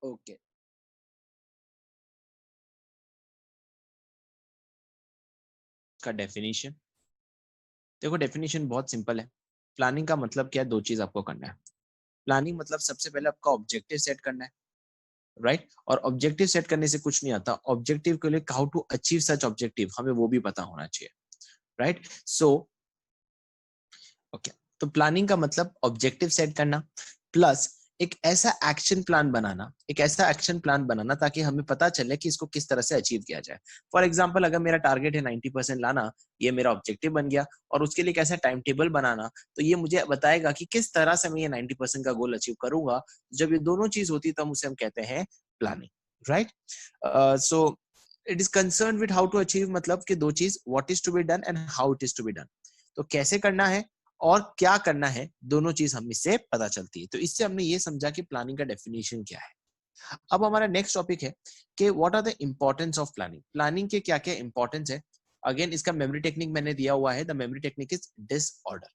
Okay, का definition देखो, definition बहुत सिंपल है। प्लानिंग का मतलब क्या है? दो चीज आपको करना है। प्लानिंग मतलब सबसे पहले आपका ऑब्जेक्टिव सेट करना है, राइट? और ऑब्जेक्टिव सेट करने से कुछ नहीं आता, ऑब्जेक्टिव के लिए how to achieve such objective हमें वो भी पता होना चाहिए, राइट? सो ओके, तो प्लानिंग का मतलब ऑब्जेक्टिव सेट करना प्लस एक ऐसा एक्शन प्लान बनाना, एक ऐसा एक्शन प्लान बनाना ताकि हमें पता चले कि इसको किस तरह से अचीव किया जाए। फॉर एग्जांपल, अगर मेरा टारगेट है 90% लाना, ये मेरा ऑब्जेक्टिव बन गया, और उसके लिए एक ऐसा टाइम टेबल बनाना, तो ये मुझे बताएगा कि किस तरह से मैं ये 90% का गोल अचीव करूंगा। जब ये दोनों चीज होती है तो उसे हम कहते हैं planning, right? So it is concern with how to achieve, मतलब कि दो चीज, what is to be done and how it is to be done. तो कैसे करना है और क्या करना है, दोनों चीज हम इससे पता चलती है। तो इससे हमने ये समझा कि प्लानिंग का डेफिनेशन क्या है। अब हमारा नेक्स्ट टॉपिक है कि what are the importance of planning. Planning के क्या क्या इंपॉर्टेंस है। अगेन, इसका मेमोरी टेक्निक मैंने दिया हुआ है, the memory technique is disorder.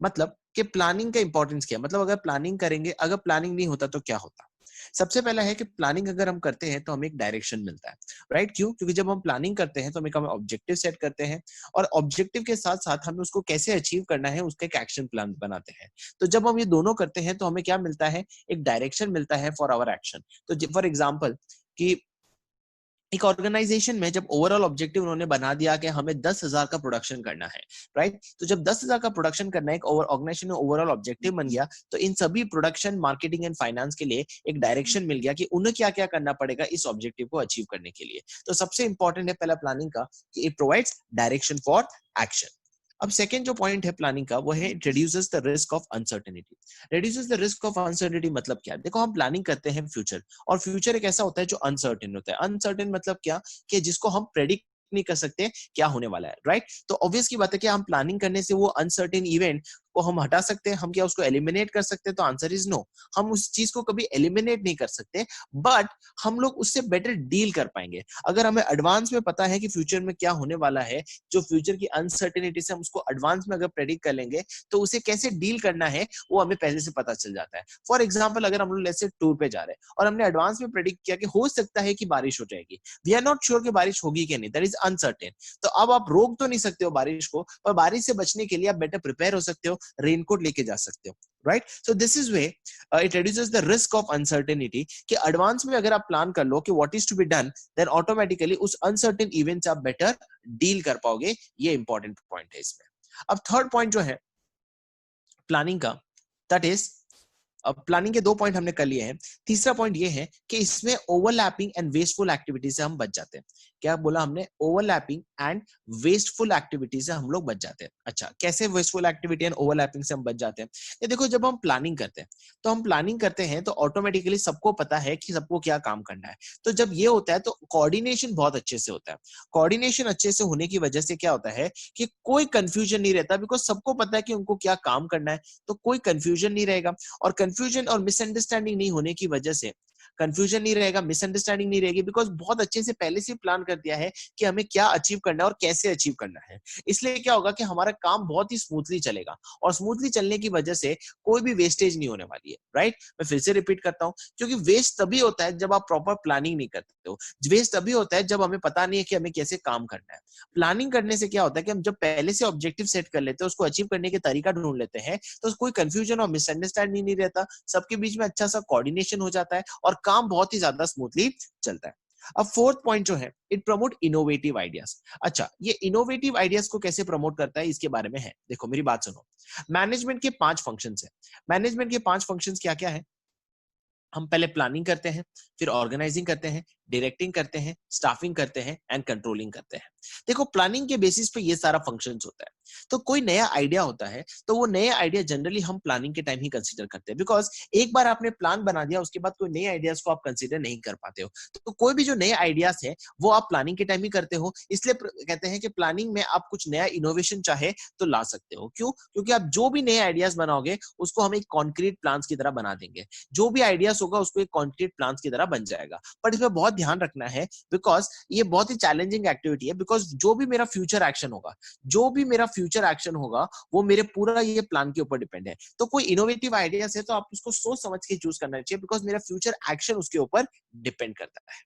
मतलब कि प्लानिंग का इंपॉर्टेंस क्या है, मतलब अगर प्लानिंग करेंगे, अगर प्लानिंग नहीं होता तो क्या होता। सबसे पहला है कि प्लानिंग अगर हम करते हैं तो हमें एक डायरेक्शन मिलता है, राइट? क्यों? क्योंकि जब हम प्लानिंग करते हैं तो हम ऑब्जेक्टिव सेट करते हैं, और ऑब्जेक्टिव के साथ साथ हमें उसको कैसे अचीव करना है उसका एक एक्शन प्लान बनाते हैं। तो जब हम ये दोनों करते हैं तो हमें क्या मिलता है? एक डायरेक्शन मिलता है फॉर आवर एक्शन। तो फॉर एग्जाम्पल, कि एक ऑर्गेनाइजेशन में जब ओवरऑल ऑब्जेक्टिव उन्होंने बना दिया कि हमें 10,000 का प्रोडक्शन करना है, राइट? तो जब 10,000 का प्रोडक्शन करना है, एक ऑर्गेनाइजेशन में ओवरऑल ऑब्जेक्टिव बन गया, तो इन सभी प्रोडक्शन, मार्केटिंग एंड फाइनेंस के लिए एक डायरेक्शन मिल गया कि उन्हें क्या क्या करना पड़ेगा इस ऑब्जेक्टिव को अचीव करने के लिए। तो सबसे इंपॉर्टेंट है पहला प्लानिंग का, कि it provides direction for action. अब सेकेंड जो पॉइंट है प्लानिंग का, वो है it reduces the risk of uncertainty. Reduces the risk of uncertainty मतलब क्या? देखो, हम प्लानिंग करते हैं फ्यूचर, और फ्यूचर एक ऐसा होता है जो अनसर्टेन होता है। अनसर्टेन मतलब क्या? कि जिसको हम प्रेडिक्ट नहीं कर सकते क्या होने वाला है, राइट? तो ऑब्वियस की बात है कि हम प्लानिंग करने से वो अनसर्टेन इवेंट को हम हटा सकते हैं, हम क्या उसको एलिमिनेट कर सकते हैं? तो आंसर इज नो। हम उस चीज को कभी एलिमिनेट नहीं कर सकते, बट हम लोग उससे बेटर डील कर पाएंगे। अगर हमें एडवांस में पता है कि फ्यूचर में क्या होने वाला है, जो फ्यूचर की अनसर्टेनिटी से हम उसको एडवांस में अगर प्रेडिक्ट कर लेंगे, तो उसे कैसे डील करना है वो हमें पहले से पता चल जाता है। फॉर एग्जाम्पल, अगर हम लोग लेट्स से टूर पे जा रहे हैं और हमने एडवांस में प्रेडिक्ट किया कि हो सकता है कि बारिश हो जाएगी, वी आर नॉट श्योर कि बारिश होगी कि नहीं, दैट इज अनसर्टेन। तो अब आप रोक तो नहीं सकते हो बारिश को, पर बारिश से बचने के लिए आप बेटर प्रिपेयर हो सकते हो, रेनकोट लेके जा सकते हो, right? So this is way it reduces the risk of uncertainty, कि एडवांस में अगर आप प्लान कर लो कि what is to be done, then automatically उस अनसर्टेन इवेंट से आप बेटर डील कर पाओगे। ये इंपॉर्टेंट पॉइंट है इसमें। अब थर्ड पॉइंट जो है प्लानिंग का, दैट इज, अब प्लानिंग के दो पॉइंट हमने कर लिए हैं। तीसरा पॉइंट ये है कि इसमें ओवरलैपिंग एंड वेस्टफुल एक्टिविटी से हम बच जाते हैं। क्या बोला हमने? ओवरलैपिंग एंड वेस्टफुल एक्टिविटी से हम लोग बच जाते हैं। अच्छा, कैसे वेस्टफुल एक्टिविटी एंड ओवरलैपिंग से हम बच जाते हैं? ये देखो, जब हम प्लानिंग करते हैं तो हम प्लानिंग करते हैं तो ऑटोमेटिकली सबको पता है कि सबको क्या काम करना है। तो जब ये होता है तो कोऑर्डिनेशन बहुत अच्छे से होता है। कोऑर्डिनेशन अच्छे से होने की वजह से क्या होता है कि कोई कंफ्यूजन नहीं रहता, बिकॉज सबको पता है कि उनको क्या काम करना है, तो कोई कंफ्यूजन नहीं रहेगा। और कंफ्यूजन और मिसअंडरस्टैंडिंग नहीं होने की वजह से, कंफ्यूजन नहीं रहेगा, मिसअंडरस्टैंडिंग नहीं रहेगी, बिकॉज बहुत अच्छे से पहले से प्लान कर दिया है कि हमें क्या अचीव करना है और कैसे अचीव करना है। इसलिए क्या होगा कि हमारा काम बहुत ही स्मूथली चलेगा, और स्मूथली चलने की वजह से कोई भी वेस्टेज नहीं होने वाली है, राइट? मैं फिर से रिपीट करता हूं, क्योंकि वेस्ट तभी होता है जब आप प्रॉपर प्लानिंग नहीं करते हो। वेस्ट तभी होता है जब हमें पता नहीं है कि हमें कैसे काम करना है। प्लानिंग करने से क्या होता है कि हम जब पहले से ऑब्जेक्टिव सेट कर लेते हैं, उसको अचीव करने के तरीका ढूंढ लेते हैं, तो कोई कंफ्यूजन और मिसअंडरस्टैंडिंग नहीं रहता, सबके बीच में अच्छा सा कोऑर्डिनेशन हो जाता है, और काम बहुत ही ज्यादा स्मूथली चलता है। अब फोर्थ पॉइंट जो है, इट प्रमोट इनोवेटिव आइडियाज। अच्छा, ये इनोवेटिव आइडियाज को कैसे प्रमोट करता है इसके बारे में है। देखो, मेरी बात सुनो। मैनेजमेंट के 5 फंक्शंस है। मैनेजमेंट के 5 फंक्शंस क्या क्या है? हम पहले प्लानिंग करते हैं, फिर ऑर्गेनाइजिंग करते हैं, डायरेक्टिंग करते हैं, स्टाफिंग करते हैं, एंड कंट्रोलिंग करते हैं। देखो, प्लानिंग के बेसिस पे ये सारा फंक्शंस होता है। तो कोई नया आइडिया होता है, तो वो नया आइडिया जनरली हम प्लानिंग के टाइम ही कंसीडर करते हैं, बिकॉज एक बार आपने प्लान बना दिया, उसके बाद कोई नए आइडियाज को आप कंसीडर नहीं कर पाते हो। तो कोई भी जो नए आइडियाज है वो आप प्लानिंग के टाइम ही करते हो। इसलिए कहते हैं कि प्लानिंग में आप कुछ नया इनोवेशन चाहे तो ला सकते हो। क्यों? क्योंकि आप जो भी नए आइडियाज बनाओगे उसको हम एक कॉन्क्रीट प्लान की तरह बना देंगे। जो भी आइडियाज होगा उसको एक कॉन्क्रीट प्लान की तरह बन जाएगा। बट इसमें बहुत ध्यान रखना है, बिकॉज ये बहुत ही चैलेंजिंग एक्टिविटी है, बिकॉज बिकॉज जो भी मेरा फ्यूचर एक्शन होगा वो मेरे पूरा ये प्लान के ऊपर डिपेंड है। तो कोई इनोवेटिव आइडियाज है तो आप उसको सोच समझ के चूज करना चाहिए, बिकॉज मेरा फ्यूचर एक्शन उसके ऊपर डिपेंड करता है।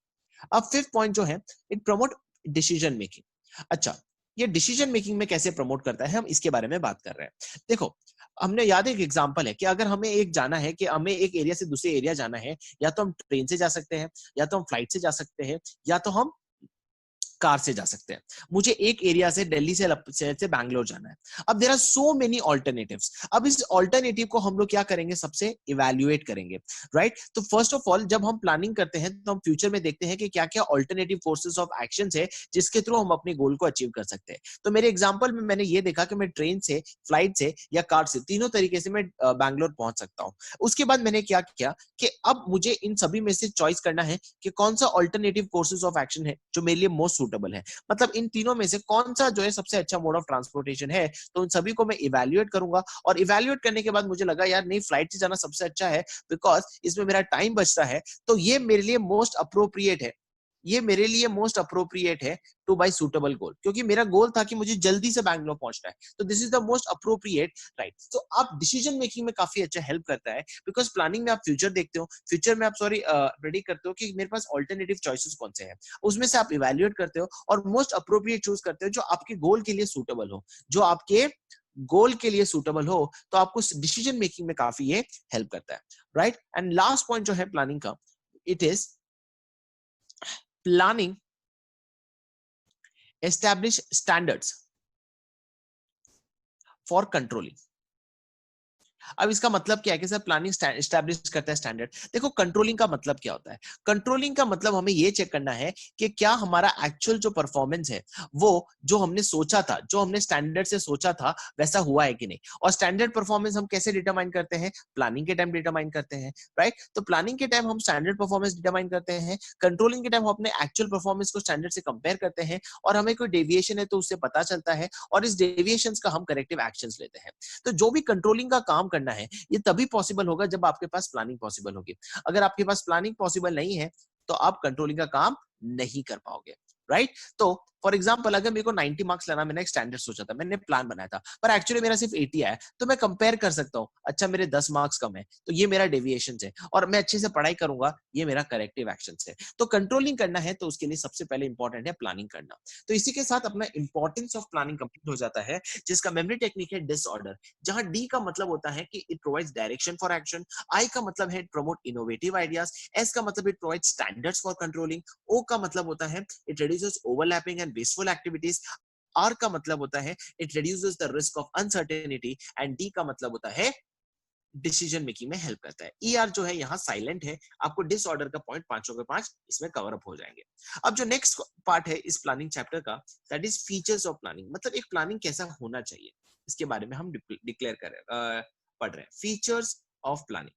अब फिफ्थ पॉइंट जो है, इट प्रमोट डिसीजन मेकिंग। अच्छा, ये डिसीजन मेकिंग में कैसे प्रमोट करता है, हम इसके बारे में बात कर रहे हैं। देखो, हमने याद एक एग्जांपल है कि अगर हमें एक जाना है, कि हमें एक एरिया से दूसरे एरिया जाना है, या तो हम ट्रेन से जा सकते हैं, या तो हम फ्लाइट से जा सकते हैं, या तो हम कार से जा सकते हैं। मुझे एक एरिया से दिल्ली से बैंगलोर जाना है। अब there are so many alternatives. अब इस ऑल्टरनेटिव को हम लोग क्या करेंगे, सबसे इवैल्यूएट करेंगे, राइट। तो फर्स्ट ऑफ ऑल जब हम प्लानिंग करते हैं तो हम फ्यूचर में देखते हैं कि क्या क्या ऑल्टरनेटिव कोर्सेज ऑफ एक्शंस है जिसके थ्रू हम अपने गोल को अचीव कर सकते हैं। तो मेरे एग्जांपल में मैंने ये देखा कि मैं ट्रेन से, फ्लाइट से या कार से, तीनों तरीके से मैं बैंगलोर पहुंच सकता हूँ। उसके बाद मैंने क्या किया कि अब मुझे इन सभी में से चॉइस करना है कि कौन सा ऑल्टरनेटिव कोर्सेज ऑफ एक्शन है जो मेरे लिए मोस्ट सूटेबल है। मतलब इन तीनों में से कौन सा जो है सबसे अच्छा मोड ऑफ ट्रांसपोर्टेशन है, तो उन सभी को मैं इवैल्यूएट करूंगा। और इवैल्यूएट करने के बाद मुझे लगा यार नहीं, फ्लाइट से जाना सबसे अच्छा है, बिकॉज इसमें मेरा टाइम बचता है, तो ये मेरे लिए मोस्ट अप्रोप्रिएट है, ये मेरे लिए मोस्ट अप्रोप्रिएट है टू बाय सूटेबल गोल, क्योंकि मेरा गोल था कि मुझे जल्दी से बैंगलोर पहुंचना है, तो this is the most appropriate, right. तो आप डिसीजन मेकिंग में काफी अच्छा हेल्प करता है, बिकॉज प्लानिंग में आप फ्यूचर देखते हो, फ्यूचर में आप प्रेडिक्ट करते हो कि मेरे पास ऑल्टरनेटिव चॉइसेस कौन से हैं, उसमें से आप इवैल्यूएट करते हो और मोस्ट अप्रोप्रिएट चूज करते हो जो आपके गोल के लिए सूटेबल हो, जो आपके गोल के लिए सूटेबल हो, तो आपको डिसीजन मेकिंग में काफी ये हेल्प करता है, राइट। एंड लास्ट पॉइंट जो है प्लानिंग का, it is planning establish standards for controlling। अब इसका मतलब क्या है कि सर प्लानिंग एस्टैब्लिश करता है स्टैंडर्ड। देखो, कंट्रोलिंग का मतलब क्या होता है? कंट्रोलिंग का मतलब हमें ये चेक करना है कि क्या हमारा एक्चुअल जो परफॉर्मेंस है वो जो हमने सोचा था, जो हमने स्टैंडर्ड से सोचा था, वैसा हुआ है कि नहीं। और स्टैंडर्ड परफॉर्मेंस हम कैसे डिटरमाइन करते हैं? प्लानिंग के टाइम डिटरमाइन करते हैं, राइट। तो प्लानिंग के टाइम हम स्टैंडर्ड परफॉर्मेंस डिटरमाइन करते हैं, कंट्रोलिंग के टाइम हम अपने एक्चुअल परफॉर्मेंस को स्टैंडर्ड से कंपेयर करते हैं, और हमें कोई डेविएशन है तो उससे पता चलता है, और इस डेविएशन का हम करेक्टिव एक्शन लेते हैं। तो जो भी कंट्रोलिंग का काम करना है, ये तभी पॉसिबल होगा जब आपके पास प्लानिंग पॉसिबल होगी। अगर आपके पास प्लानिंग पॉसिबल नहीं है तो आप कंट्रोलिंग का काम नहीं कर पाओगे, राइट। तो फॉर एग्जांपल अगर मेरे को 90 मार्क्स लाना, मैंने एक स्टैंडर्ड सोचा था, मैंने प्लान बनाया था, पर एक्चुअली मेरा सिर्फ 80 आया, तो मैं कंपेयर कर सकता हूं, अच्छा मेरे 10 मार्क्स कम है तो ये मेरा डेविएशन है, और मैं अच्छे से पढ़ाई करूंगा, ये मेरा करेक्टिव एक्शन है। तो कंट्रोलिंग करना है तो उसके लिए सबसे पहले इंपॉर्टेंट है प्लानिंग करना। तो इसी के साथ अपना इंपॉर्टेंस ऑफ प्लानिंग कंप्लीट हो जाता है, जिसका मेमोरी टेक्निक है डिसऑर्डर, जहां डी का मतलब होता है कि it provides direction for action, I का मतलब है प्रमोट इनोवेटिव आइडियाज, एस का मतलब it provides standards for controlling, O का मतलब होता है it reduces overlapping and wasteful activities, R का मतलब होता है it reduces the risk of uncertainty, and D का मतलब होता है डिसीजन मेकिंग में हेल्प करता है। ई आर जो है यहाँ साइलेंट है, आपको डिसऑर्डर का पॉइंट पांचों के पांच इसमें कवर अप हो जाएंगे। अब जो नेक्स्ट पार्ट है इस प्लानिंग चैप्टर का, that is features of planning, मतलब एक प्लानिंग कैसा होना चाहिए, इसके बारे में हम डिक्लेयर कर पढ़ रहे हैं। फीचर्स ऑफ प्लानिंग,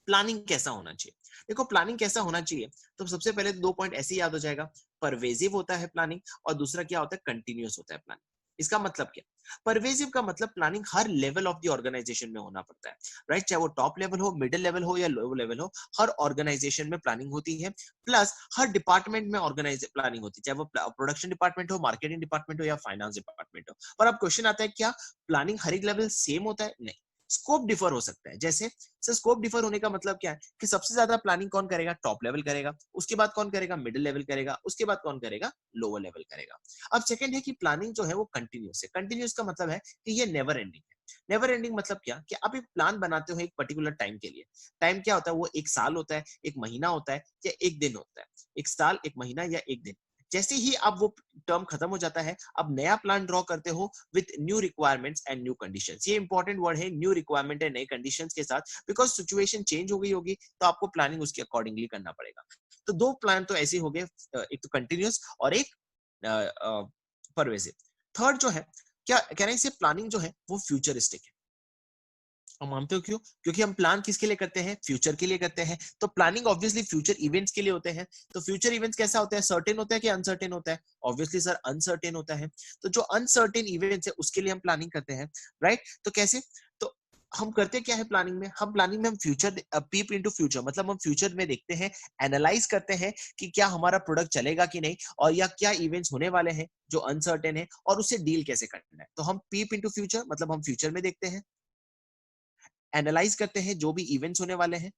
प्लानिंग कैसा होना चाहिए? देखो, प्लानिंग कैसा होना चाहिए तो सबसे पहले दो पॉइंट ऐसे याद हो जाएगा, परवेजिव होता है प्लानिंग, और दूसरा क्या होता है, कंटिन्यूअस होता है प्लानिंग। इसका मतलब क्या? परवेजिव का मतलब प्लानिंग हर लेवल ऑफ द ऑर्गेनाइजेशन में होना पड़ता है, राइट। चाहे वो टॉप लेवल हो, मिडिल लेवल हो या लो लेवल हो, हर ऑर्गेनाइजेशन में प्लानिंग होती है। प्लस हर डिपार्टमेंट में ऑर्गेनाइज प्लानिंग होती है, चाहे वो प्रोडक्शन डिपार्टमेंट हो, मार्केटिंग डिपार्टमेंट हो या फाइनेंस डिपार्टमेंट हो। और अब क्वेश्चन आता है, क्या प्लानिंग हर एक लेवल सेम होता है? नहीं, स्कोप डिफर हो सकता है। जैसे सर, स्कोप डिफर होने का मतलब क्या है कि सबसे ज्यादा प्लानिंग कौन करेगा? टॉप लेवल करेगा, उसके बाद कौन करेगा? मिडिल लेवल करेगा, उसके बाद कौन करेगा? लोअर लेवल करेगा। अब सेकंड है कि प्लानिंग जो है वो कंटिन्यूस है। कंटिन्यूस का मतलब है कि ये नेवर एंडिंग है। नेवर एंडिंग मतलब क्या, कि आप एक प्लान बनाते हो एक पर्टिकुलर टाइम के लिए। टाइम क्या होता है? वो एक साल होता है, एक महीना होता है, या एक दिन होता है। एक साल, एक महीना या एक दिन। जैसे ही अब वो टर्म खत्म हो जाता है, अब नया प्लान ड्रॉ करते हो with new requirements and new conditions. ये इंपॉर्टेंट वर्ड है, न्यू रिक्वायरमेंट है, नए कंडीशंस के साथ, बिकॉज सिचुएशन चेंज हो गई होगी, तो आपको प्लानिंग उसके अकॉर्डिंगली करना पड़ेगा। तो दो प्लान तो ऐसे हो गए, एक तो कंटिन्यूअस और एक परवेसिव। थर्ड जो है, क्या कहना है, इसे प्लानिंग जो है वो फ्यूचरिस्टिक है। हम मानते हो क्यों? क्योंकि हम प्लान किसके लिए करते हैं? फ्यूचर के लिए करते हैं। तो प्लानिंग ऑब्वियसली फ्यूचर इवेंट्स के लिए होते हैं। तो फ्यूचर इवेंट्स कैसा होता है? सर्टेन होता है कि अनसर्टेन होता है? ऑब्वियसली सर अनसर्टेन होता है। तो जो अनसर्टेन इवेंट्स है उसके लिए हम प्लानिंग करते हैं, राइट। तो कैसे? तो हम करते क्या है प्लानिंग में, हम फ्यूचर पीप इनटू फ्यूचर, मतलब हम फ्यूचर में देखते हैं, एनालाइज करते हैं कि क्या हमारा प्रोडक्ट चलेगा कि नहीं, और या क्या इवेंट्स होने वाले हैं जो अनसर्टेन है, और उससे डील कैसे करना है। तो हम पीप इनटू फ्यूचर मतलब हम फ्यूचर में देखते हैं, एनालाइज करते हैं जो भी इवेंट्स होने वाले हैं,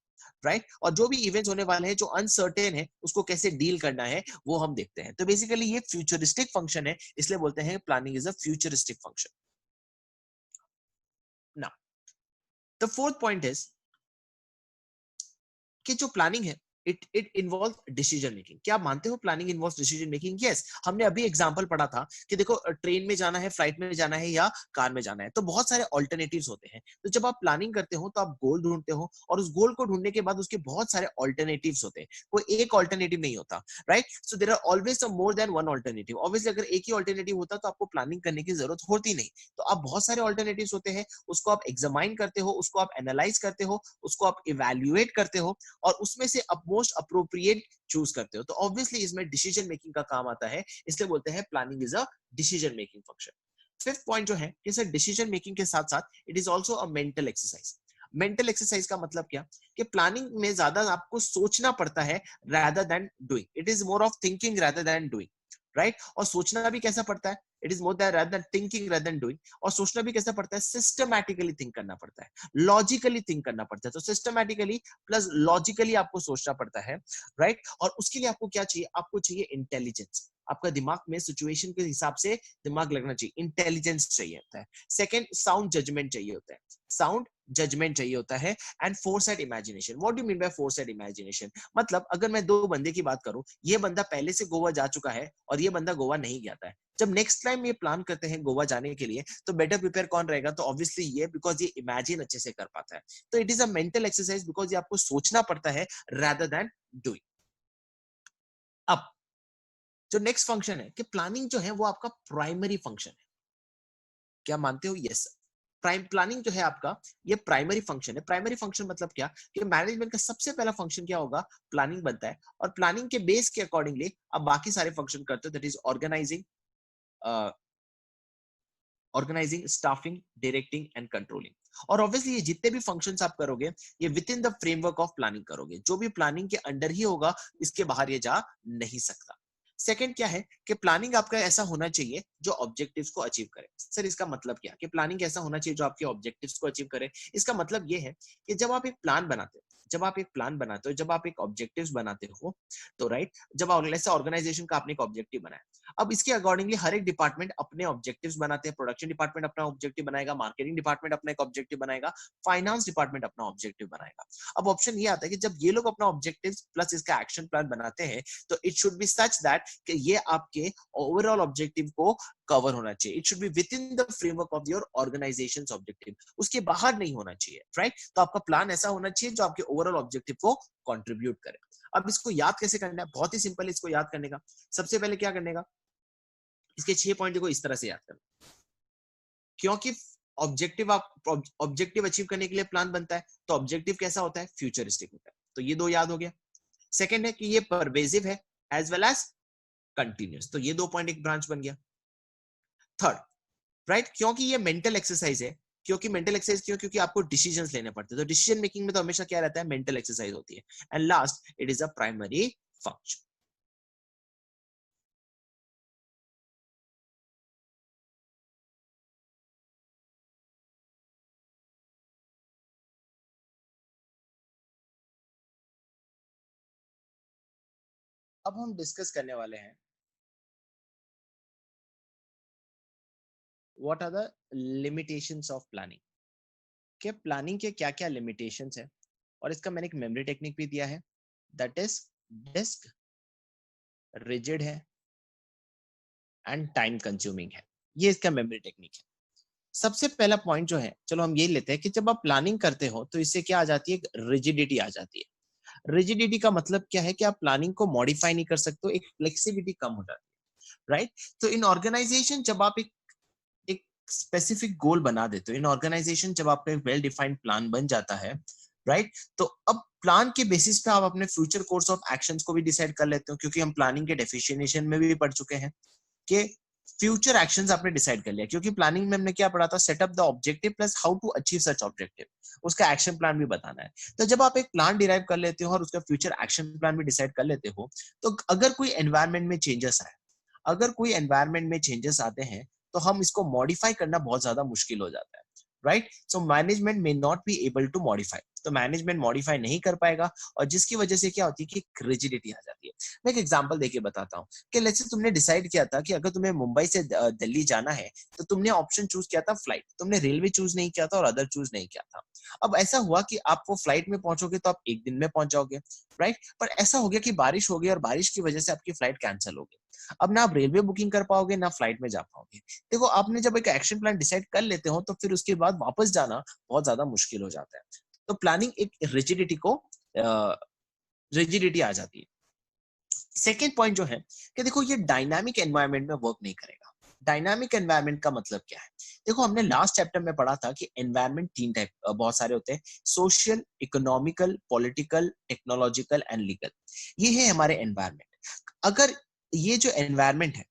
राइट, और जो भी इवेंट्स होने वाले हैं जो अनसर्टेन है उसको कैसे डील करना है वो हम देखते हैं। तो बेसिकली ये फ्यूचरिस्टिक फंक्शन है, इसलिए बोलते हैं planning is a futuristic function. Now the fourth point is कि जो प्लानिंग है इट इन्वॉल्व डिसीजन मेकिंग। क्या आप मानते हो planning involve decision making? Yes, हमने अभी एग्जांपल पढ़ा था कि देखो ट्रेन में जाना है, फ्लाइट में जाना है या कार में जाना है, तो बहुत सारे ऑल्टरनेटिव्स होते हैं। तो जब आप प्लानिंग करते हो तो आप गोल ढूंढते हो, और उस गोल को ढूंढने के बाद उसके बहुत सारे ऑल्टरनेटिव्स होते हैं, कोई एक ऑल्टरनेटिव नहीं होता, right. So there are always more than one alternative. Obviously अगर एक ही ऑल्टरनेटिव होता तो आपको प्लानिंग करने की जरूरत होती नहीं। तो आप बहुत सारे ऑल्टरनेटिव्स होते हैं, उसको आप एग्जामाइन करते हो, उसको आप एनालाइज करते हो, उसको आप इवेल्युएट करते हो, और उसमें से मोस्ट अप्रोप्रिएट चूज करते हो। तो ऑब्वियसली इसमें डिसीजन मेकिंग का काम आता है, इसलिए बोलते हैं planning is a decision making function. Fifth point जो है कि सर डिसीजन मेकिंग के साथ साथ it is also a mental exercise. Mental exercise का मतलब क्या, कि प्लानिंग में ज्यादा आपको सोचना पड़ता है rather than doing, it is more of thinking rather than doing, right. और सोचना भी कैसा पड़ता है, it is more rather than thinking rather than doing। और सोचना भी कैसा पड़ता है, सिस्टमैटिकली थिंक करना पड़ता है, लॉजिकली थिंक करना पड़ता है। तो सिस्टमैटिकली प्लस लॉजिकली आपको सोचना पड़ता है, राइट। और उसके लिए आपको क्या चाहिए, आपको चाहिए इंटेलिजेंस। आपका दिमाग में सिचुएशन के हिसाब से दिमाग लगना चाहिए, इंटेलिजेंस चाहिए होता है। सेकंड, साउंड जजमेंट चाहिए होता है, साउंड जजमेंट चाहिए होता है। And foresight imagination. What do you mean by foresight imagination? मतलब अगर मैं दो बंदे की बात करूं, ये बंदा पहले से गोवा जा चुका है और ये बंदा गोवा नहीं गया था, जब नेक्स्ट टाइम ये प्लान करते हैं गोवा जाने के लिए, तो बेटर प्रिपेयर कौन रहेगा? तो ऑब्वियसली ये, बिकॉज ये इमेजिन अच्छे से कर पाता है। तो it is a mental exercise because ये आपको सोचना पड़ता है rather than doing। अब जो नेक्स्ट फंक्शन है कि प्लानिंग जो है वो आपका प्राइमरी फंक्शन है। क्या मानते हो? यस। प्राइम प्लानिंग जो है आपका, ये प्राइमरी फंक्शन है। प्राइमरी फंक्शन मतलब क्या, कि मैनेजमेंट का सबसे पहला फंक्शन क्या होगा, प्लानिंग बनता है। और प्लानिंग के बेस के अकॉर्डिंगली आप बाकी सारे फंक्शन करते हो, that is organising, organising, staffing, directing and controlling. और ऑब्वियसली ये जितने भी फंक्शंस आप करोगे, ये within the framework of planning करोगे। जो भी प्लानिंग के अंडर ही होगा, इसके बाहर ये जा नहीं सकता। सेकंड क्या है कि प्लानिंग आपका ऐसा होना चाहिए जो ऑब्जेक्टिव्स को अचीव करे। सर इसका मतलब क्या, कि प्लानिंग ऐसा होना चाहिए जो आपके ऑब्जेक्टिव्स को अचीव करे? इसका मतलब ये है कि जब आप एक प्लान बनाते हो, जब आप एक प्लान बनाते हो, जब आप एक ऑब्जेक्टिव्स बनाते हो, तो राइट, जब ऑर्गेनाइजेशन का आपने एक ऑब्जेक्टिव बनाया, अब इसके अकॉर्डिंगली हर एक डिपार्टमेंट अपने ऑब्जेक्टिव्स बनाते हैं। प्रोडक्शन डिपार्टमेंट अपना ऑब्जेक्टिव बनाएगा, मार्केटिंग डिपार्टमेंट अपना एक ऑब्जेक्टिव बनाएगा, फाइनेंस डिपार्टमेंट अपना ऑब्जेक्टिव बनाएगा। अब ऑप्शन ये आता है कि जब ये लोग अपना ऑब्जेक्टिव प्लस इसका एक्शन प्लान बनाते हैं, तो it should B such that कि ये आपके ओवरऑल ऑब्जेक्टिव को कवर होना चाहिए। It should be within the framework of your organisations objective, उसके बाहर नहीं होना चाहिए, राइट। तो आपका प्लान ऐसा होना चाहिए जो आपके ओवरऑल ऑब्जेक्टिव को कंट्रीब्यूट करे। अब इसको याद कैसे करना है? बहुत ही सिंपल है इसको याद करने का। सबसे पहले क्या करने का, इसके 6 पॉइंट को इस तरह से याद करना, क्योंकि ऑब्जेक्टिव अचीव करने के लिए प्लान बनता है, तो ऑब्जेक्टिव कैसा होता है? फ्यूचरिस्टिक होता है। तो ये दो याद हो गया। सेकंड है कि ये परवेजिव है एज वेल एज कंटिन्यूस, तो ये 2 पॉइंट एक ब्रांच बन गया। थर्ड, राइट, क्योंकि ये मेंटल एक्सरसाइज है। क्योंकि मेंटल एक्सरसाइज क्यों? क्योंकि आपको डिसीजंस लेने पड़ते हैं, तो डिसीजन मेकिंग में तो हमेशा क्या रहता है? मेंटल एक्सरसाइज होती है। And last, it is a primary function. अब हम डिस्कस करने वाले हैं what are the limitations of planning, कि प्लानिंग के क्या क्या लिमिटेशंस है। और इसका मैंने एक मेमोरी टेक्निक भी दिया है, दैट इज डिस्क, रिजिड है एंड टाइम कंज्यूमिंग है। ये इसका मेमोरी टेक्निक है। सबसे पहला पॉइंट जो है, चलो हम ये लेते हैं कि जब आप प्लानिंग करते हो तो इससे क्या आ जाती है? रिजिडिटी आ जाती है। रिजिडिटी का मतलब क्या है? कि आप प्लानिंग को मॉडिफाई नहीं कर सकते हो, एक फ्लेक्सिबिलिटी कम हो जाती है, राइट। तो इन ऑर्गेनाइजेशन जब आप एक स्पेसिफिक गोल बना देते हो, इन ऑर्गेनाइजेशन जब आपका एक वेल डिफाइंड प्लान बन जाता है, राइट, तो अब प्लान के बेसिस पे आप अपने फ्यूचर कोर्स ऑफ एक्शंस को भी डिसाइड कर लेते हो, क्योंकि हम प्लानिंग के डेफिनेशन में भी पढ़ चुके हैं कि फ्यूचर एक्शंस आपने डिसाइड कर लिया, क्योंकि प्लानिंग में हमने क्या पढ़ा था, set up the objective plus how to achieve such objective, उसका एक्शन प्लान भी बताना है। तो जब आप एक प्लान डिराइव कर लेते हो और उसका फ्यूचर एक्शन प्लान भी डिसाइड कर लेते हो, तो अगर कोई एनवायरनमेंट में चेंजेस आए, अगर कोई एनवायरनमेंट में चेंजेस आते हैं, तो हम इसको मॉडिफाई करना बहुत ज्यादा मुश्किल हो जाता है, right? So management may not be able to modify, तो मैनेजमेंट मॉडिफाई नहीं कर पाएगा, और जिसकी वजह से क्या होती है कि रिजिडिटी आ जाती है। मैं एक एग्जांपल देके बताता हूँ कि लेट्स से तुमने डिसाइड किया था कि अगर तुम्हें मुंबई से दिल्ली जाना है, तो तुमने ऑप्शन चूज किया था फ्लाइट, तुमने रेलवे चूज नहीं किया था और अदर चूज नहीं किया था। अब ऐसा हुआ कि आप वो फ्लाइट में पहुंचोगे तो आप एक दिन में पहुंच जाओगे, राइट? पर ऐसा हो गया कि बारिश हो गई और बारिश की वजह से आपकी फ्लाइट कैंसिल हो गई। अब ना आप रेलवे बुकिंग कर पाओगे ना फ्लाइट में जा पाओगे। देखो, आपने जब एक एक्शन प्लान डिसाइड कर लेते हो, तो फिर उसके बाद वापस जाना बहुत ज्यादा मुश्किल हो जाता है। तो प्लानिंग एक रिजिडिटी आ जाती है। सेकेंड पॉइंट जो है कि देखो, ये डायनामिक एनवायरनमेंट में वर्क नहीं करेगा। डायनामिक एनवायरनमेंट का मतलब क्या है? देखो, हमने लास्ट चैप्टर में पढ़ा था कि एनवायरनमेंट तीन टाइप बहुत सारे होते हैं: social, economical, political, technological and legal. ये है हमारे एनवायरनमेंट। अगर ये जो एनवायरनमेंट है,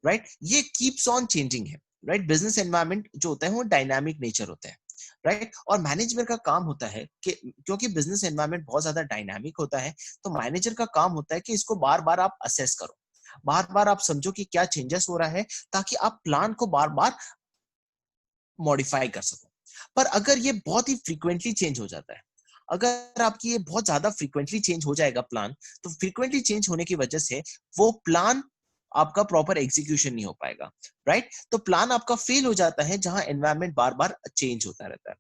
राइट, ये कीप्स ऑन चेंजिंग है, राइट? बिजनेस एनवायरनमेंट जो होता है वो डायनामिक नेचर होता है, राइट? और मैनेजमेंट का काम होता है कि क्योंकि बिजनेस एनवायरनमेंट बहुत ज्यादा डायनामिक होता है, तो मैनेजर का काम होता है कि इसको बार बार आप असेस करो, बार बार आप समझो कि क्या चेंजेस हो रहा है, ताकि आप प्लान को बार बार मॉडिफाई कर सको। पर अगर ये बहुत ही फ्रीक्वेंटली चेंज हो जाता है, अगर आपकी ये बहुत ज्यादा फ्रीक्वेंटली चेंज हो जाएगा प्लान, तो फ्रीक्वेंटली चेंज होने की वजह से वो प्लान आपका प्रॉपर एग्जीक्यूशन नहीं हो पाएगा, राइट? तो प्लान आपका फेल हो जाता है जहां एनवायरनमेंट बार बार चेंज होता रहता है।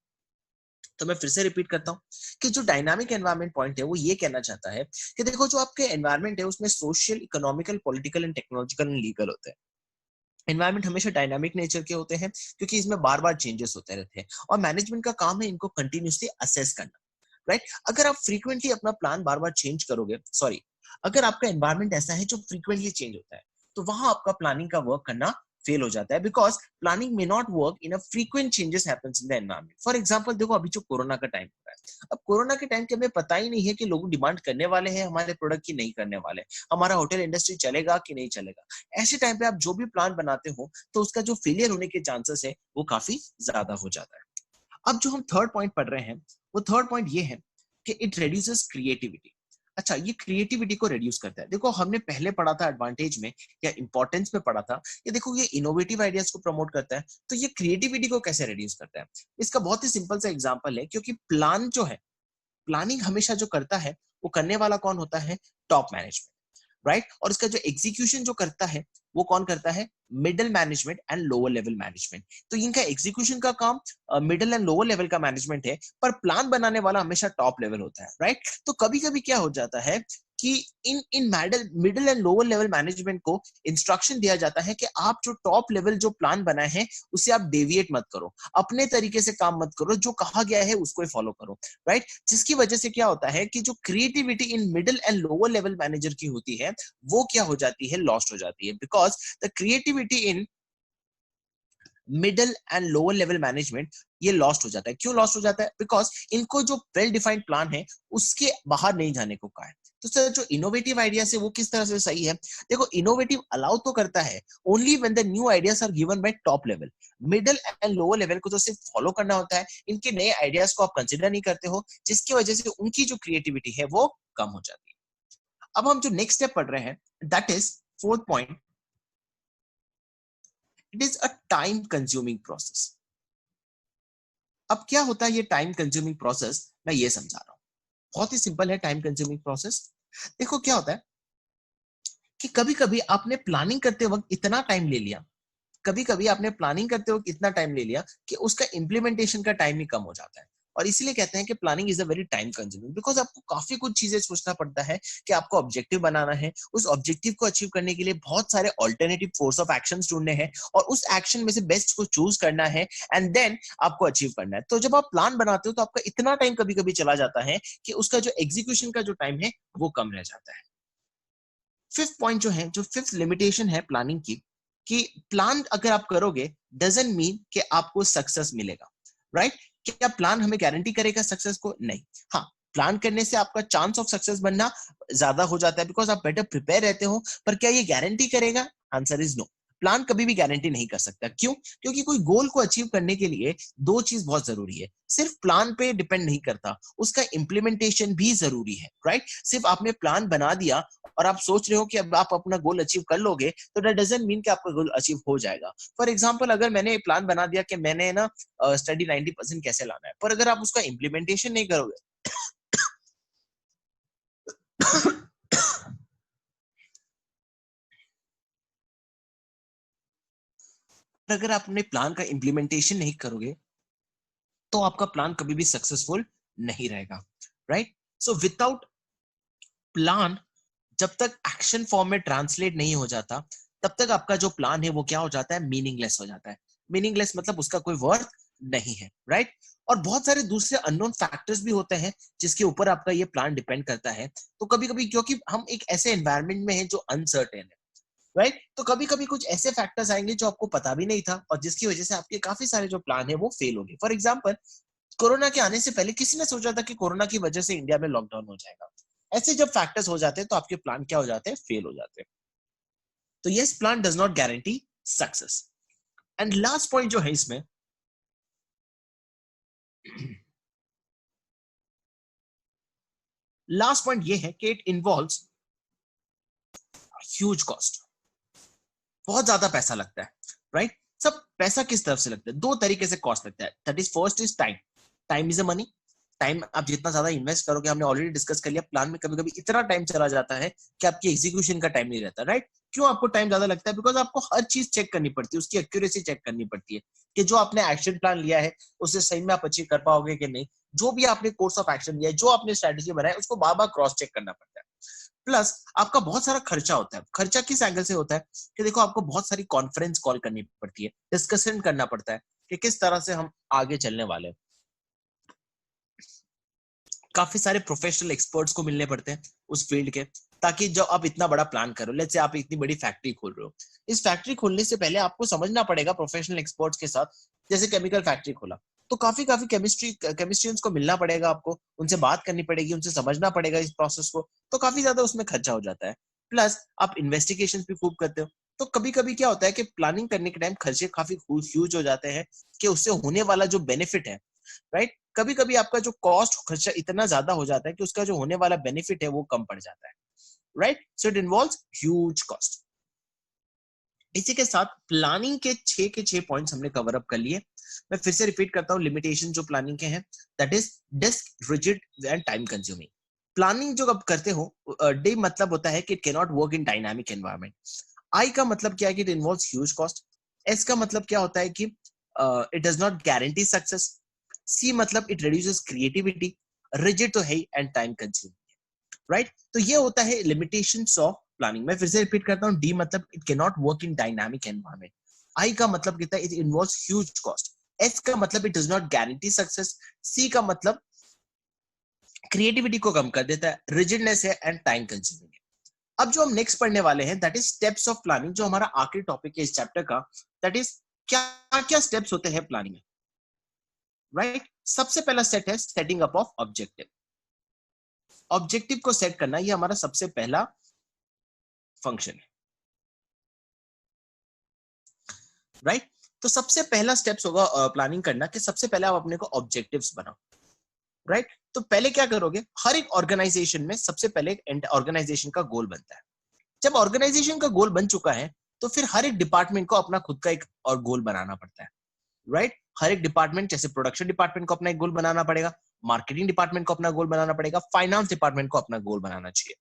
तो मैं फिर से रिपीट करता हूं कि जो डायनामिक एनवायरनमेंट पॉइंट है वो ये कहना चाहता है कि देखो, जो आपके एनवायरनमेंट है उसमें social, economical, political and technological and legal होते हैं। एनवायरनमेंट हमेशा डायनामिक नेचर के होते हैं, क्योंकि इसमें बार बार चेंजेस होते रहते हैं, और मैनेजमेंट का काम है इनको कंटिन्यूसली असेस करना, राइट? अगर आप फ्रीक्वेंटली अपना प्लान बार बार चेंज करोगे, सॉरी, अगर आपका एनवायरनमेंट ऐसा है जो फ्रीक्वेंटली चेंज होता है, तो वहां आपका प्लानिंग का वर्क करना फेल हो जाता है, because planning may not work in a frequent changes happens in the environment. For example, देखो अभी जो कोरोना का टाइम हो रहा है, अब कोरोना के टाइम के हमें पता ही नहीं है कि लोग डिमांड करने वाले हैं हमारे प्रोडक्ट की, नहीं करने वाले, हमारा होटल इंडस्ट्री चलेगा कि नहीं चलेगा। ऐसे टाइम पे आप जो भी प्लान बनाते हो, तो उसका जो फेलियर होने के चांसेस है वो काफी ज्यादा हो जाता है। अब जो हम थर्ड पॉइंट पढ़ रहे हैं, वो थर्ड पॉइंट ये है कि इट रिड्यूसेस क्रिएटिविटी। अच्छा, ये क्रिएटिविटी को रिड्यूस करता है। देखो, हमने पहले पढ़ा था एडवांटेज में या इंपॉर्टेंस में पढ़ा था कि देखो, ये इनोवेटिव आइडियाज को प्रमोट करता है, तो ये क्रिएटिविटी को कैसे रिड्यूस करता है? इसका बहुत ही सिंपल सा एग्जांपल है, क्योंकि प्लान जो है, प्लानिंग हमेशा जो करता है, वो करने वाला कौन होता है? Top management, right? और इसका जो एग्जीक्यूशन जो करता है, वो कौन करता है? Middle management and lower level management. तो इनका एग्जीक्यूशन का काम मिडिल एंड लोअर लेवल का मैनेजमेंट है, पर प्लान बनाने वाला हमेशा टॉप लेवल होता है, राइट? तो कभी कभी क्या हो जाता है कि इन इन middle and lower level management को इंस्ट्रक्शन दिया जाता है कि आप जो टॉप लेवल जो प्लान बनाए हैं, उसे आप डेविएट मत करो, अपने तरीके से काम मत करो, जो कहा गया है उसको ही फॉलो करो, राइट? जिसकी वजह से क्या होता है कि जो creativity in middle and lower level manager की होती है, वो क्या हो जाती है? लॉस्ट हो जाती है, because the creativity in middle and lower level management ये लॉस्ट हो जाता है। क्यों लॉस्ट हो जाता है? बिकॉज इनको जो वेल डिफाइंड प्लान है उसके बाहर नहीं जाने को कहा है। तो सर, जो इनोवेटिव आइडियाज है वो किस तरह से सही है? देखो, इनोवेटिव अलाउ तो करता है only when the new ideas are given by top level. Middle and lower level को तो सिर्फ फॉलो करना होता है, इनके नए आइडियाज को आप कंसिडर नहीं करते हो, जिसकी वजह से उनकी जो क्रिएटिविटी है वो कम हो जाती है। अब हम जो नेक्स्ट स्टेप पढ़ रहे हैं, that is fourth point, it is a time consuming process. अब क्या होता है ये टाइम कंज्यूमिंग प्रोसेस? मैं ये समझा रहा हूं, बहुत ही सिंपल है टाइम कंज्यूमिंग प्रोसेस। देखो, क्या होता है कि कभी कभी आपने प्लानिंग करते वक्त इतना टाइम ले लिया, कभी कभी आपने प्लानिंग करते वक्त इतना टाइम ले लिया कि उसका इंप्लीमेंटेशन का टाइम ही कम हो जाता है। और इसीलिए कहते हैं कि planning is a very time consuming, because आपको काफी कुछ चीजें सोचना पड़ता है कि आपको ऑब्जेक्टिव बनाना है, उस ऑब्जेक्टिव को अचीव करने के लिए बहुत सारे ऑल्टरनेटिव कोर्स ऑफ एक्शन ढूंढने हैं, और उस एक्शन में से बेस्ट को चूज करना है, एंड देन आपको अचीव करना है। तो जब आप प्लान बनाते हो तो आपका इतना टाइम कभी कभी चला जाता है कि उसका जो एग्जीक्यूशन का जो टाइम है वो कम रह जाता है। फिफ्थ पॉइंट जो है, जो फिफ्थ लिमिटेशन है प्लानिंग की, कि प्लान अगर आप करोगे डजंट मीन कि आपको सक्सेस मिलेगा, राइट? क्या प्लान हमें गारंटी करेगा सक्सेस को? नहीं। हाँ, प्लान करने से आपका चांस ऑफ सक्सेस बनना ज्यादा हो जाता है, बिकॉज आप बेटर प्रिपेयर रहते हो, पर क्या ये गारंटी करेगा? Answer is no. प्लान कभी भी गारंटी नहीं कर सकता। क्यों? क्योंकि कोई गोल को अचीव करने के लिए दो चीज बहुत जरूरी है। सिर्फ प्लान पे डिपेंड नहीं करता, उसका इम्प्लीमेंटेशन भी जरूरी है, राइट? सिर्फ आपने प्लान बना दिया और आप सोच रहे हो कि अब आप अपना गोल अचीव कर लोगे, तो दैट डजंट मीन कि आपका गोल अचीव हो जाएगा। फॉर एग्जांपल, अगर मैंने प्लान बना दिया कि मैंने ना स्टडी 90% कैसे लाना है, पर अगर आप उसका इम्प्लीमेंटेशन नहीं करोगे अगर आप अपने प्लान का इम्प्लीमेंटेशन नहीं करोगे तो आपका प्लान कभी भी सक्सेसफुल नहीं रहेगा, राइट? सो विदाउट प्लान, जब तक एक्शन फॉर्म में ट्रांसलेट नहीं हो जाता, तब तक आपका जो प्लान है वो क्या हो जाता है? मीनिंगलेस हो जाता है। मीनिंगलेस मतलब उसका कोई वर्थ नहीं है, राइट? और बहुत सारे दूसरे अननोन फैक्टर्स भी होते हैं जिसके ऊपर आपका ये प्लान डिपेंड करता है। तो कभी कभी, क्योंकि हम एक ऐसे एनवायरनमेंट में हैं जो अनसर्टेन है, राइट? तो कभी कभी कुछ ऐसे फैक्टर्स आएंगे जो आपको पता भी नहीं था और जिसकी वजह से आपके काफी सारे जो प्लान है वो फेल हो गए। फॉर एग्जाम्पल, कोरोना के आने से पहले किसी ने सोचा था कि कोरोना की वजह से इंडिया में लॉकडाउन हो जाएगा? ऐसे जब फैक्टर्स हो जाते हैं तो आपके प्लान क्या हो जाते हैं? फेल हो जाते हैं। तो yes, plan does not guarantee success. And last point जो है इसमें, लास्ट पॉइंट ये है कि इट इन्वॉल्व्स ह्यूज कॉस्ट। बहुत ज्यादा पैसा लगता है, राइट? सब पैसा किस तरफ से लगता है? दो तरीके से कॉस्ट लगता है। That is, first is time. Time is a money. Time आप जितना ज्यादा इन्वेस्ट करोगे, हमने ऑलरेडी डिस्कस कर लिया, प्लान में कभी कभी इतना टाइम चला जाता है कि आपकी एग्जीक्यूशन का टाइम नहीं रहता, राइट? क्यों आपको टाइम ज्यादा लगता है? बिकॉज आपको हर चीज चेक करनी पड़ती है, उसकी एक्यूरेसी चेक करनी पड़ती है कि जो आपने एक्शन प्लान लिया है उससे सही में आप अचीव कर पाओगे कि नहीं। जो भी आपने कोर्स ऑफ एक्शन लिया है, जो आपने स्ट्रेटेजी बनाया है, उसको बार बार क्रॉस चेक करना पड़ता है। प्लस आपका बहुत सारा खर्चा होता है। खर्चा किस एंगल से होता है? कि देखो, आपको बहुत सारी कॉन्फ्रेंस कॉल करनी पड़ती है, डिस्कशन करना पड़ता है कि किस तरह से हम आगे चलने वाले हैं। काफी सारे प्रोफेशनल एक्सपर्ट्स को मिलने पड़ते हैं उस फील्ड के, ताकि जब आप इतना बड़ा प्लान करो, लेट्स से आप इतनी बड़ी फैक्ट्री खोल रहे हो, इस फैक्ट्री खोलने से पहले आपको समझना पड़ेगा प्रोफेशनल एक्सपर्ट्स के साथ। जैसे केमिकल फैक्ट्री खोला तो काफी काफी केमिस्ट्रियंस को मिलना पड़ेगा, आपको उनसे बात करनी पड़ेगी, उनसे समझना पड़ेगा इस प्रोसेस को। तो काफी ज्यादा उसमें खर्चा हो जाता है। प्लस आप इन्वेस्टिगेशन भी खूब करते हो। तो कभी कभी क्या होता है कि प्लानिंग करने के टाइम खर्चे काफी ह्यूज हो जाते हैं कि उससे होने वाला जो बेनिफिट है, राइट, कभी कभी आपका जो कॉस्ट खर्चा इतना ज्यादा हो जाता है कि उसका जो होने वाला बेनिफिट है वो कम पड़ जाता है, right? So it involves huge cost. इसी के साथ प्लानिंग के 6 पॉइंट्स हमने कवर अप कर लिए। मैं फिर से रिपीट करता हूं लिमिटेशन जो प्लानिंग के हैं, that is DISC, rigid and time consuming. Planning जो आप करते हो, डे मतलब होता है कि it can not work in dynamic environment. I का मतलब क्या है? कि it involves huge cost. S का मतलब क्या होता है? कि it does not guarantee success. C मतलब इट रिड्यूसेस क्रिएटिविटी। रिजिड तो है एंड टाइम कंज्यूमिंग, राइट? तो ये होता है लिमिटेशंस ऑफ प्लानिंग। मैं फिर से रिपीट करता हूं, डी मतलब it can not work in dynamic environment. I का मतलब कहता है it involves huge cost. S का मतलब it does not guarantee success. C का मतलब क्रिएटिविटी को कम कर देता है, रिजिडनेस है एंड टाइम कंज्यूमिंग है। अब जो हम नेक्स्ट पढ़ने वाले हैं that is steps of planning, जो हमारा आखिरी टॉपिक है इस चैप्टर का। दैट इज क्या क्या स्टेप्स होते हैं प्लानिंग में, राइट? सबसे पहला सेट है setting up of objective. Objective को सेट करना ये हमारा सबसे पहला फंक्शन है, राइट? तो सबसे पहला स्टेप्स होगा प्लानिंग करना कि सबसे पहले आप अपने को ऑब्जेक्टिव्स बनाओ, राइट? तो पहले क्या करोगे? हर एक ऑर्गेनाइजेशन में सबसे पहले ऑर्गेनाइजेशन का गोल बनता है। जब ऑर्गेनाइजेशन का गोल बन चुका है तो फिर हर एक डिपार्टमेंट को अपना खुद का एक और गोल बनाना पड़ता है, राइट? हर एक डिपार्टमेंट, जैसे प्रोडक्शन डिपार्टमेंट को अपना एक गोल बनाना पड़ेगा, मार्केटिंग डिपार्टमेंट को अपना गोल बनाना पड़ेगा, फाइनेंस डिपार्टमेंट को अपना गोल बनाना चाहिए।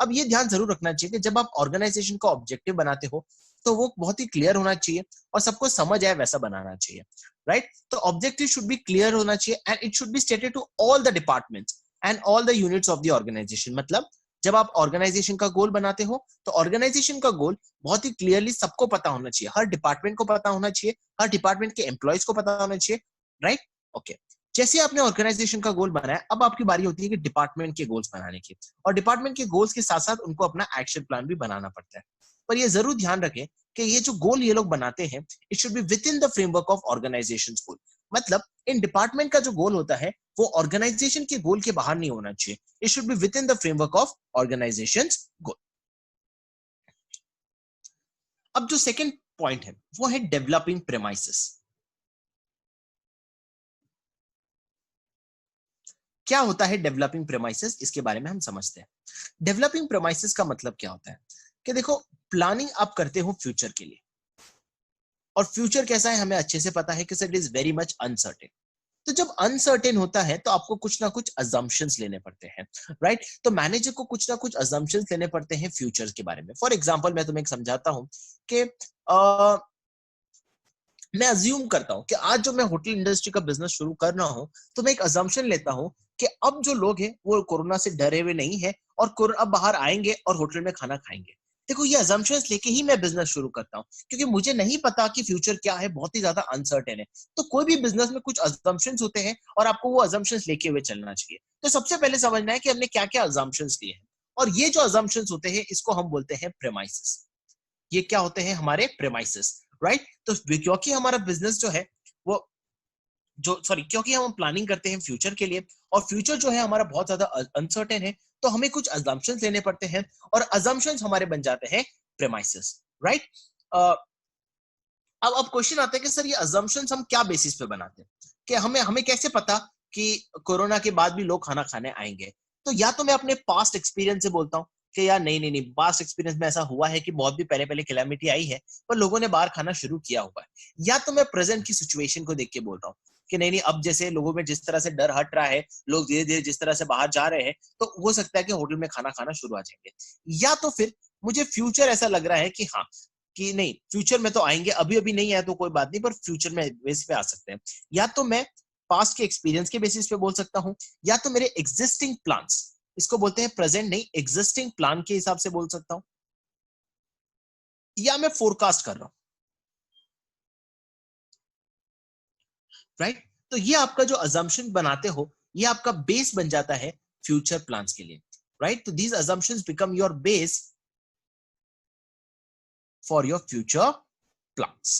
अब ये ध्यान जरूर रखना चाहिए कि जब आप ऑर्गेनाइजेशन का ऑब्जेक्टिव बनाते हो तो वो बहुत ही क्लियर होना चाहिए और सबको समझ आए वैसा बनाना चाहिए, राइट? तो ऑब्जेक्टिव शुड बी क्लियर होना चाहिए and it should be stated to all the departments and all the units of the organisation. मतलब जब आप ऑर्गेनाइजेशन का गोल बनाते हो तो ऑर्गेनाइजेशन का गोल बहुत ही क्लियरली सबको पता होना चाहिए, हर डिपार्टमेंट को पता होना चाहिए, हर डिपार्टमेंट के एम्प्लॉयज को पता होना चाहिए, राइट? ओके। जैसे आपने ऑर्गेनाइजेशन का गोल बनाया, अब आपकी बारी होती है कि डिपार्टमेंट के गोल्स बनाने की, और डिपार्टमेंट के गोल्स के साथ साथ उनको अपना एक्शन प्लान भी बनाना पड़ता है। पर ये जरूर ध्यान रखें कि ये जो गोल ये लोग बनाते हैं it should be within the framework of organisation goal. मतलब इन डिपार्टमेंट का जो गोल होता है वो ऑर्गेनाइजेशन के गोल के बाहर नहीं होना चाहिए, it should be within the framework of organisation goal. अब जो सेकंड पॉइंट है वो है डेवलपिंग प्रेमाइसेस। क्या होता है डेवलपिंग प्रेमाइसेस, इसके बारे में हम समझते हैं। डेवलपिंग प्रेमाइसेस का मतलब क्या होता है कि देखो, प्लानिंग आप करते हो फ्यूचर के लिए, और फ्यूचर कैसा है हमें अच्छे से पता है कि it is very much uncertain. तो जब अनसर्टेन होता है तो आपको कुछ ना कुछ अजम्पशंस लेने पड़ते हैं, राइट? तो मैनेजर को कुछ ना कुछ अजम्पशंस लेने पड़ते हैं फ्यूचर के बारे में। फॉर एग्जांपल मैं तुम्हें एक समझाता हूं कि मैं अज्यूम करता हूं कि आज जो मैं होटल इंडस्ट्री का बिजनेस शुरू कर रहा हूं, तो मैं एक अजम्पशन लेता हूं कि अब जो लोग हैं वो कोरोना से डरे हुए नहीं है और अब बाहर आएंगे और होटल में खाना खाएंगे। देखो, ये अजम्पशंस लेके ही मैं बिजनेस शुरू करता हूं, क्योंकि मुझे नहीं पता कि फ्यूचर क्या है, बहुत ही ज्यादा अनसर्टेन है। तो कोई भी बिजनेस में कुछ अजम्पशंस होते हैं और आपको वो अजम्पशंस लेके हुए चलना चाहिए। तो सबसे पहले समझना है कि हमने क्या क्या अजम्पशंस लिए हैं, और ये जो अजम्पशंस होते हैं इसको हम बोलते हैं प्रेमाइसेस। ये क्या होते हैं? हमारे प्रेमाइसेस, राइट? तो क्योंकि हमारा बिजनेस जो है वो क्योंकि हम प्लानिंग करते हैं फ्यूचर के लिए, और फ्यूचर जो है हमारा बहुत ज्यादा अनसर्टेन है, तो हमें कुछ अजम्पशंस लेने पड़ते हैं, और अजम्पशंस हमारे बन जाते हैं प्रेमाइसेस, राइट? अब क्वेश्चन आता है कि सर ये अजम्पशंस हम क्या बेसिस पे बनाते हैं, कि हमें हमें कैसे पता कि कोरोना के बाद भी लोग खाना खाने आएंगे? तो या तो मैं अपने पास्ट एक्सपीरियंस से बोलता हूँ कि यार नहीं नहीं नहीं, पास्ट एक्सपीरियंस में ऐसा हुआ है कि बहुत भी पहले पहले कैलेमिटी आई है पर लोगों ने बाहर खाना शुरू किया हुआ है। या तो मैं प्रेजेंट की सिचुएशन को देख के बोल रहा हूँ कि नहीं नहीं, अब जैसे लोगों में जिस तरह से डर हट रहा है, लोग धीरे धीरे जिस तरह से बाहर जा रहे हैं, तो हो सकता है कि होटल में खाना खाना शुरू आ जाएंगे। या तो फिर मुझे फ्यूचर ऐसा लग रहा है कि हाँ, कि नहीं, फ्यूचर में तो आएंगे, अभी अभी नहीं आया तो कोई बात नहीं, पर फ्यूचर में बेस पे आ सकते हैं। या तो मैं पास्ट के एक्सपीरियंस के बेसिस पे बोल सकता हूं, या तो मेरे एग्जिस्टिंग प्लान्स, इसको बोलते हैं प्रेजेंट नहीं, एग्जिस्टिंग प्लान के हिसाब से बोल सकता हूं, या मैं फोरकास्ट कर रहा हूं, राइट? तो ये आपका जो अजम्पशन बनाते हो, ये आपका बेस बन जाता है फ्यूचर प्लान्स के लिए, राइट? तो these assumptions become your base for your future plans.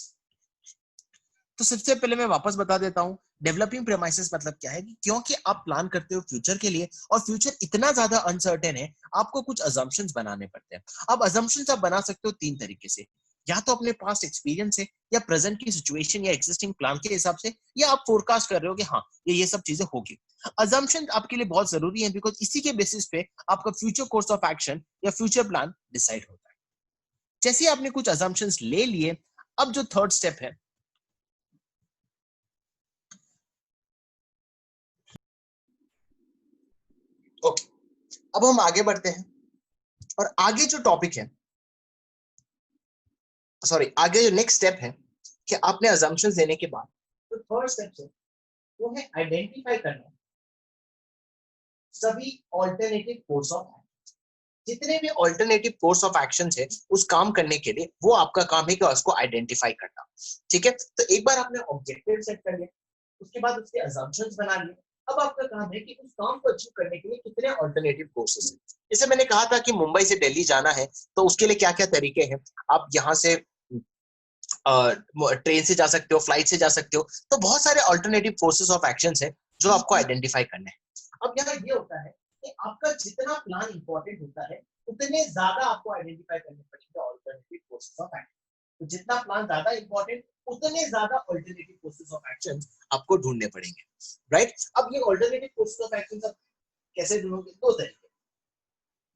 तो सबसे पहले मैं वापस बता देता हूं, डेवलपिंग प्रेमाइसेस मतलब क्या है कि क्योंकि आप प्लान करते हो फ्यूचर के लिए और फ्यूचर इतना ज्यादा अनसर्टेन है, आपको कुछ अजम्पशंस बनाने पड़ते हैं। अब अजम्पशंस आप बना सकते हो तीन तरीके से, या तो अपने पास्ट एक्सपीरियंस से, या प्रेजेंट की सिचुएशन या एक्जिस्टिंग प्लान के हिसाब से, या आप फोरकास्ट कर रहे हो कि हाँ ये सब चीजें होगी। अजम्पशन आपके लिए बहुत जरूरी है, बिकॉज इसी के बेसिस पे आपका फ्यूचर कोर्स ऑफ एक्शन या फ्यूचर प्लान डिसाइड होता है। जैसे आपने कुछ अजम्पशंस ले लिए, अब जो थर्ड स्टेप है, ओके, अब हम आगे बढ़ते हैं, और आगे जो टॉपिक है, सॉरी, आगे जो नेक्स्ट स्टेप है कि आपने अजम्पशंस देने के बाद जो थर्ड स्टेप है वो है आइडेंटिफाई करना सभी ऑल्टरनेटिव कोर्स ऑफ एक्शन। जितने भी ऑल्टरनेटिव कोर्स ऑफ एक्शन है उस काम करने के लिए, वो आपका काम है कि उसको आइडेंटिफाई करना। ठीक है, तो एक बार आपने ऑब्जेक्टिव सेट कर लिया, उसके बाद उसके अजम्पशंस बना लिए, अब आपका काम है कि उस काम को अचीव करने के लिए कितने ऑल्टरनेटिव कोर्सेज हैं। जैसे मैंने कहा था कि मुंबई से दिल्ली जाना है, तो उसके लिए क्या क्या तरीके हैं। आप यहाँ से ट्रेन से जा सकते हो, फ्लाइट से जा सकते हो, तो बहुत सारे ऑल्टरनेटिव कोर्सेज ऑफ एक्शन है जो आपको आइडेंटिफाई करने हैं। अब यहाँ ये होता है कि आपका जितना प्लान इंपॉर्टेंट होता है, उतने ज्यादा आपको आइडेंटिफाई करने पड़ेंगे ऑल्टरनेटिव कोर्सेज ऑफ एक्शन। तो जितना प्लान ज्यादा इंपॉर्टेंट, उतने ज्यादा ऑल्टरनेटिव कोर्सेज ऑफ एक्शन आपको ढूंढने पड़ेंगे, राइट? अब ये ऑल्टरनेटिव कोर्सेज ऑफ एक्शन कैसे ढूंढोगे? दो तरीके,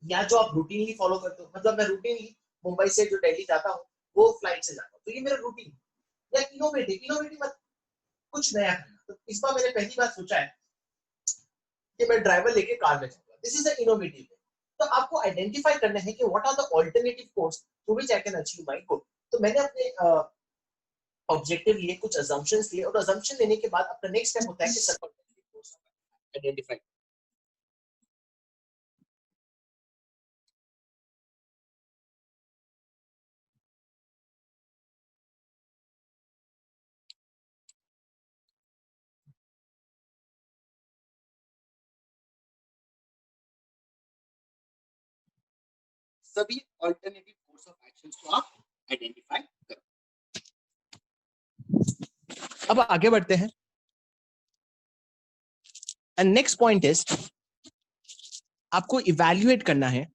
या जो आप रूटीनली फॉलो करते हो, मतलब मैं रूटीनली मुंबई से जो दिल्ली जाता हूँ वो फ्लाइट से जाता हूँ, तो ये मेरा रूटीन। या इनोवेटिव मत, कुछ नया करना। तो इस बार मैंने पहली बार सोचा है कि मैं ड्राइवर लेके कार में जाऊंगा, दिस इज द इनोवेटिव। तो आपको आइडेंटिफाई करना है कि what are the alternative course through which I can achieve my goal. तो मैंने अपने ऑब्जेक्टिव लिए, कुछ अजम्पशंस लिए, और अजम्पशन लेने के बाद अपना नेक्स्ट स्टेप होता है कि सर ऑल्टरनेटिव कोर्स आइडेंटिफाई। सभी ऑल्टरनेटिव कोर्स ऑफ एक्शंस को आप आइडेंटिफाई करो। अब आगे बढ़ते हैं, एंड नेक्स्ट पॉइंट इज आपको इवैल्यूएट करना है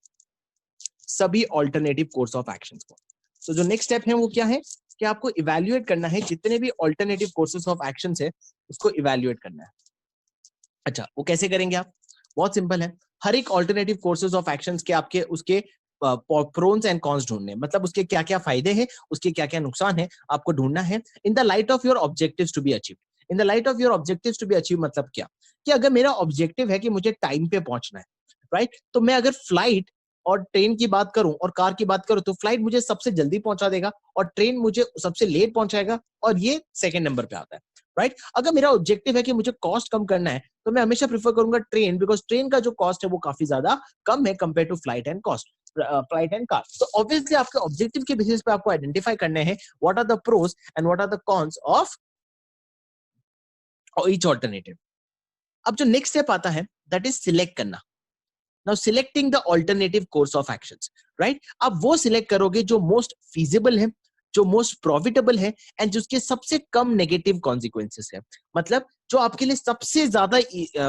सभी ऑल्टरनेटिव कोर्स ऑफ एक्शंस को। तो जो नेक्स्ट स्टेप है वो क्या है कि आपको इवैल्यूएट करना है जितने भी ऑल्टरनेटिव कोर्सेज ऑफ एक्शन है उसको इवैल्यूएट करना है। अच्छा, वो कैसे करेंगे आप? बहुत सिंपल है। हर एक ऑल्टरनेटिव कोर्सेज ऑफ एक्शंस के आपके उसके प्रोन्स एंड कॉन्स ढूंढने, मतलब उसके क्या क्या फायदे हैं, उसके क्या क्या नुकसान है, आपको ढूंढना है in the light of your objectives to be achieve. In the light of your objectives to be achieve मतलब क्या, कि अगर मेरा ऑब्जेक्टिव है कि मुझे टाइम पे पहुंचना है, राइट, तो मैं अगर फ्लाइट और ट्रेन की बात करूं और कार की बात करूं तो फ्लाइट मुझे सबसे जल्दी पहुंचा देगा और ट्रेन मुझे सबसे लेट पहुंचाएगा, और ये सेकंड नंबर पे आता है, राइट। अगर मेरा ऑब्जेक्टिव है कि मुझे कॉस्ट कम करना है तो मैं हमेशा प्रेफर करूंगा ट्रेन, बिकॉज ट्रेन का जो कॉस्ट है वो काफी ज्यादा कम है compare to flight and cost, flight and car. तो ऑब्वियसली आपके ऑब्जेक्टिव के बेसिस पे आपको आइडेंटिफाई करने हैं what are the pros and what are the cons of each alternative. अब जो नेक्स्ट स्टेप आता है दैट इज सिलेक्ट करना। Now selecting the alternative course of actions, right. आप वो सिलेक्ट करोगे जो मोस्ट फीजिबल है, जो मोस्ट प्रॉफिटेबल है एंड जिसके सबसे कम नेगेटिव कॉन्सिक्वेंसेस है, मतलब जो आपके लिए सबसे ज्यादा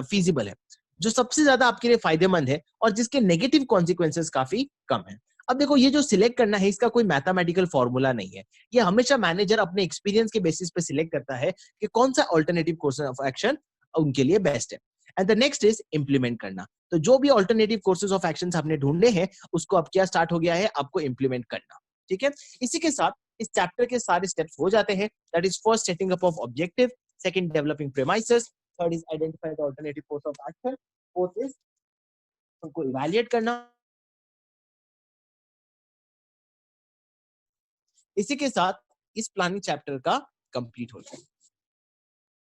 फीजिबल है, जो सबसे ज्यादा आपके लिए फायदेमंद है और जिसके नेगेटिव कॉन्सिक्वेंसेस काफी कम है। अब देखो, ये जो सिलेक्ट करना है इसका कोई मैथमेटिकल फॉर्मूला नहीं है, ये हमेशा मैनेजर अपने एक्सपीरियंस के बेसिस पे सिलेक्ट करता है कि कौन सा ऑल्टरनेटिव कोर्स ऑफ एक्शन उनके लिए बेस्ट है। And the next is implement करना। तो जो भी ऑल्टरनेटिव कोर्सेज ऑफ एक्शंस आपने ढूंढे हैं उसको अब क्या स्टार्ट हो गया है, आपको इंप्लीमेंट करना। ठीक है, इसी के साथ इस चैप्टर के सारे स्टेप्स हो जाते हैं। That is first setting up of objective, second developing premises, third is identify the alternative course of action, fourth is उनको इवैल्यूएट करना। इसी के साथ इस प्लानिंग चैप्टर का कंप्लीट हो जाए।